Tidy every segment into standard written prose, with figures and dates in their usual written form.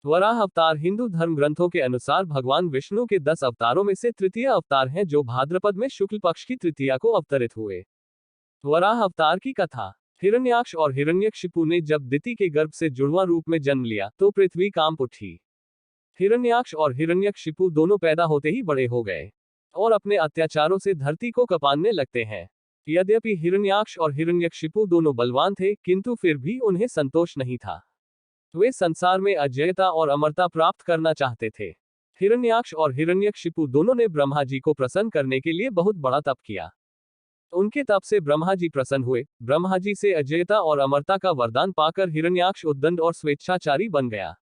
वराह अवतार हिंदू धर्म ग्रंथों के अनुसार भगवान विष्णु के 10 अवतारों में से तृतीय अवतार हैं, जो भाद्रपद में शुक्ल पक्ष की तृतीया को अवतरित हुए। वराह अवतार की कथा। हिरण्याक्ष और हिरण्यकशिपु ने जब दिति के गर्भ से जुड़वा रूप में जन्म लिया तो पृथ्वी कांप उठी। हिरण्याक्ष और हिरण्यकशिपु दोनों पैदा होते ही बड़े हो गए और अपने अत्याचारों से धरती को कपानने लगते हैं। यद्यपि हिरण्याक्ष और हिरण्यकशिपु दोनों बलवान थे, किंतु फिर भी उन्हें संतोष नहीं था। वे संसार में अजयता और अमरता प्राप्त करना चाहते थे। हिरण्याक्ष और हिरण्यकशिपु दोनों ने ब्रह्मा जी को प्रसन्न करने के लिए बहुत बड़ा तप किया। उनके तप से ब्रह्मा जी प्रसन्न हुए। ब्रह्मा जी से अजयता और अमरता का वरदान पाकर हिरण्याक्ष उद्दंड और स्वेच्छाचारी बन गया।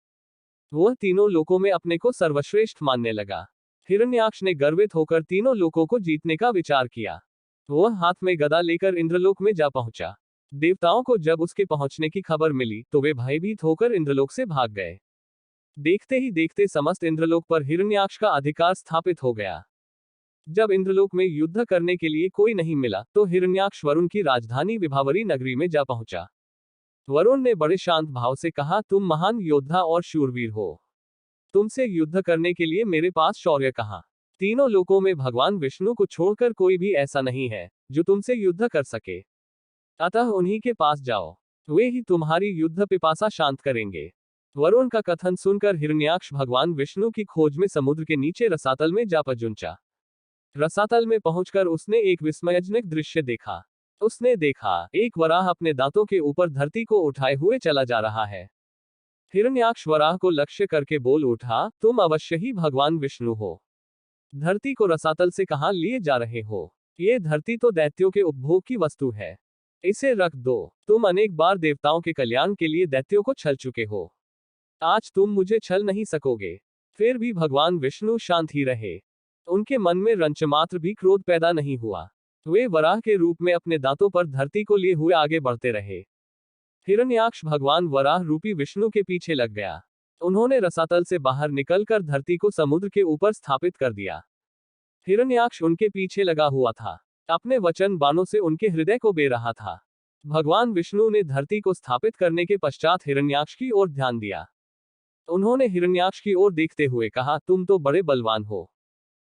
वह तीनों लोकों में अपने को सर्वश्रेष्ठ मानने लगा। हिरण्याक्ष ने गर्वित होकर तीनों लोकों को जीतने का विचार किया। वह हाथ में गदा लेकर इंद्रलोक में जा पहुंचा। देवताओं को जब उसके पहुंचने की खबर मिली तो वे भयभीत होकर इंद्रलोक से भाग गए। देखते ही देखते समस्त इंद्रलोक पर हिरण्याक्ष का अधिकार स्थापित हो गया। जब इंद्रलोक में युद्ध करने के लिए कोई नहीं मिला तो हिरण्याक्ष वरुण की राजधानी विभावरी नगरी में जा पहुंचा। वरुण ने बड़े शांत भाव से कहा, तुम महान योद्धा और शूरवीर हो। तुमसे युद्ध करने के लिए मेरे पास शौर्य कहाँ? तीनों लोकों में भगवान विष्णु को छोड़कर कोई भी ऐसा नहीं है जो तुमसे युद्ध कर सके। अतः उन्हीं के पास जाओ, वे ही तुम्हारी युद्ध पिपासा शांत करेंगे। वरुण का कथन सुनकर हिरण्याक्ष भगवान विष्णु की खोज में समुद्र के नीचे रसातल में जा पहुंचा। रसातल में पहुंचकर उसने एक विस्मयजनक दृश्य देखा। उसने देखा, एक वराह अपने दांतों के ऊपर धरती को उठाए हुए चला जा रहा है। हिरण्याक्ष वराह को लक्ष्य करके बोल उठा, तुम अवश्य ही भगवान विष्णु हो। धरती को रसातल से कहां लिए जा रहे हो? ये धरती तो दैत्यों के उपभोग की वस्तु है, इसे रख दो। तुम अनेक बार देवताओं के कल्याण के लिए दैत्यों को छल चुके हो, आज तुम मुझे छल नहीं सकोगे। फिर भी भगवान विष्णु शांत ही रहे। उनके मन में रंचमात्र भी क्रोध पैदा नहीं हुआ। वे वराह के रूप में अपने दांतों पर धरती को लिए हुए आगे बढ़ते रहे। हिरण्याक्ष भगवान वराह रूपी विष्णु के पीछे लग गया। उन्होंने रसातल से बाहर निकलकर धरती को समुद्र के ऊपर स्थापित कर दिया। हिरण्याक्ष उनके पीछे लगा हुआ था, अपने वचन बाणों से उनके हृदय को बे रहा था। भगवान विष्णु ने धरती को स्थापित करने के पश्चात हिरण्याक्ष की ओर ध्यान दिया। उन्होंने हिरण्याक्ष की ओर देखते हुए कहा, तुम तो बड़े बलवान हो।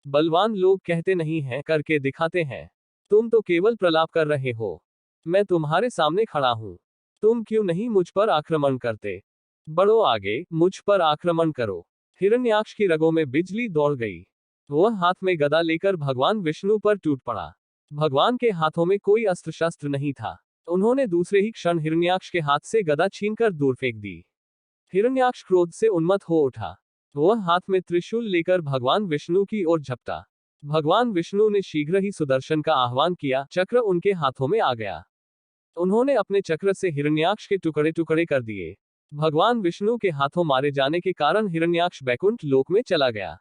बलवान लोग कहते नहीं हैं, करके दिखाते हैं। तुम तो केवल प्रलाप कर रहे हो। मैं तुम्हारे सामने खड़ा हूं, तुम क्यों नहीं मुझ पर आक्रमण करते? बढ़ो आगे, मुझ पर आक्रमण करो। हिरण्याक्ष की रगों में बिजली दौड़ गई। वह हाथ में गदा लेकर भगवान विष्णु पर टूट पड़ा। भगवान के हाथों में कोई अस्त्र शस्त्र नहीं था। उन्होंने दूसरे ही क्षण हिरण्याक्ष के हाथ से गदा छीनकर दूर फेंक दी। हिरण्याक्ष क्रोध से उन्मत्त हो उठा। वह हाथ में त्रिशूल लेकर भगवान विष्णु की ओर झपटा। भगवान विष्णु ने शीघ्र ही सुदर्शन का आह्वान किया। चक्र उनके हाथों में आ गया। उन्होंने अपने चक्र से हिरण्याक्ष के टुकड़े टुकड़े कर दिए। भगवान विष्णु के हाथों मारे जाने के कारण हिरण्याक्ष बैकुंठ लोक में चला गया।